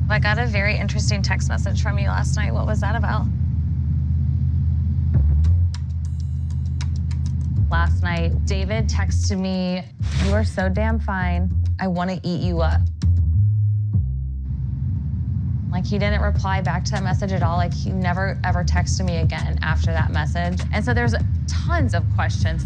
I got a very interesting text message from you last night. What was that about? Last night, David texted me, "You are so damn fine. I want to eat you up." Like, he didn't reply back to that message at all. Like, he never ever texted me again after that message. And so there's tons of questions.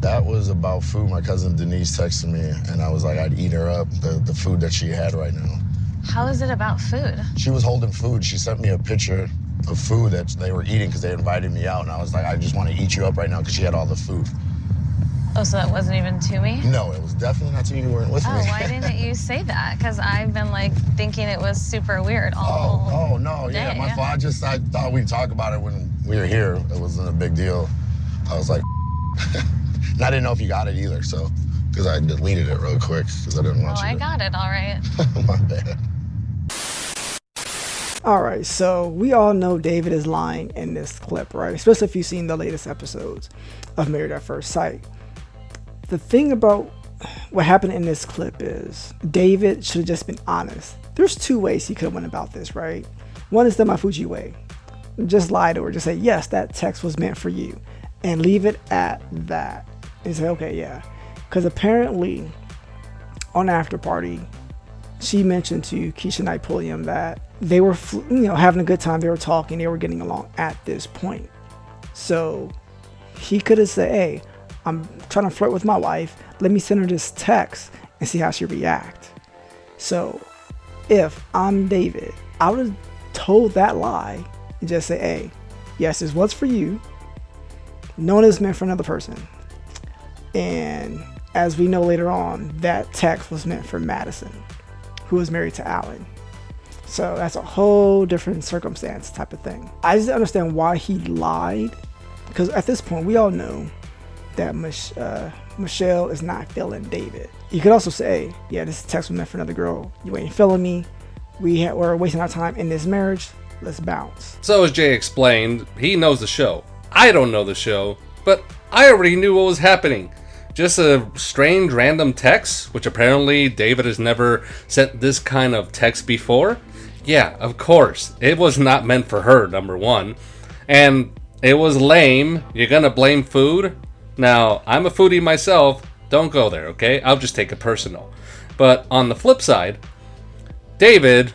That was about food. My cousin Denise texted me, and I was like, I'd eat her up, the food that she had right now. How is it about food? She was holding food. She sent me a picture of food that they were eating because they invited me out, and I was like, I just want to eat you up right now because she had all the food. Oh, so that wasn't even to me? No, it was definitely not to you. You weren't with me. Oh, why didn't you say that? Because I've been, like, thinking it was super weird Oh, no, day. yeah, my fault. I thought we'd talk about it when we were here. It wasn't a big deal. I was like, and I didn't know if you got it either, so, because I deleted it real quick because I didn't want you I got it, all right. My bad. All right, so we all know David is lying in this clip, right? Especially if you've seen the latest episodes of Married at First Sight. The thing about what happened in this clip is David should have just been honest. There's two ways he could have went about this, right? One is the Mafuji way. Just lie to her. Just say, yes, that text was meant for you. And leave it at that. And say, okay, yeah. Because apparently on After Party, she mentioned to Keisha Knight Pulliam that they were having a good time. They were talking. They were getting along at this point. So he could have said, hey, I'm trying to flirt with my wife. Let me send her this text and see how she reacts. So if I'm David, I would have told that lie and just say, hey, yes, this was for you. Knowing it's meant for another person. And as we know later on, that text was meant for Madison, who was married to Alan. So that's a whole different circumstance type of thing. I just understand why he lied. Because at this point, we all know that Michelle is not feeling David. You could also say, yeah, this text was meant for another girl. You ain't feeling me. We're wasting our time in this marriage. Let's bounce. So as Jay explained, he knows the show. I don't know the show, but I already knew what was happening. Just a strange random text, which apparently David has never sent this kind of text before. Yeah, of course. It was not meant for her, number one. And it was lame. You're gonna blame food? Now, I'm a foodie myself. Don't go there, okay? I'll just take it personal. But on the flip side, David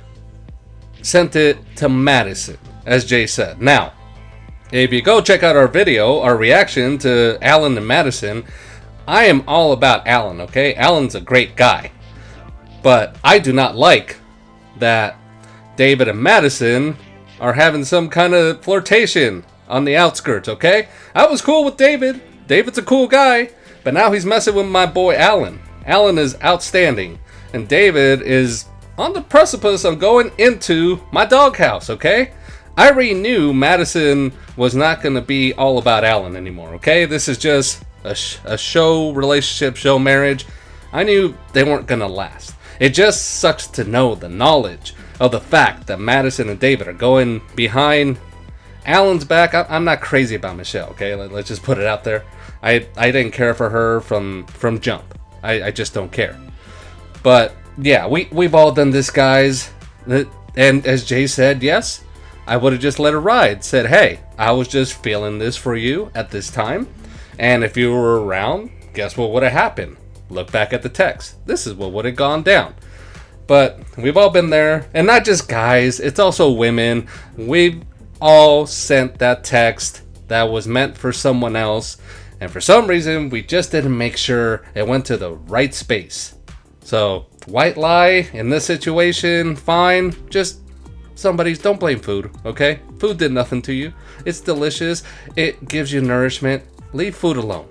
sent it to Madison, as Jay said. Now, if you go check out our video, our reaction to Alan and Madison, I am all about Alan, okay? Alan's a great guy. But I do not like that David and Madison are having some kind of flirtation on the outskirts, okay? I was cool with David. David's a cool guy. But now he's messing with my boy Alan. Alan is outstanding. And David is on the precipice of going into my doghouse, okay? I already knew Madison was not going to be all about Alan anymore, okay? This is just a show relationship, show marriage. I knew they weren't going to last. It just sucks to know the knowledge of the fact that Madison and David are going behind Alan's back. I'm not crazy about Michelle, okay? Let's just put it out there. I didn't care for her from jump. I just don't care. But yeah, we've all done this, guys. And as Jay said, yes, I would have just let her ride. Said, hey, I was just feeling this for you at this time. And if you were around, guess what would have happened? Look back at the text. This is what would have gone down. But we've all been there. And not just guys, it's also women. We've all sent that text that was meant for someone else. And for some reason, we just didn't make sure it went to the right space. So, white lie in this situation, fine. Just don't blame food, okay? Food did nothing to you. It's delicious. It gives you nourishment. Leave food alone.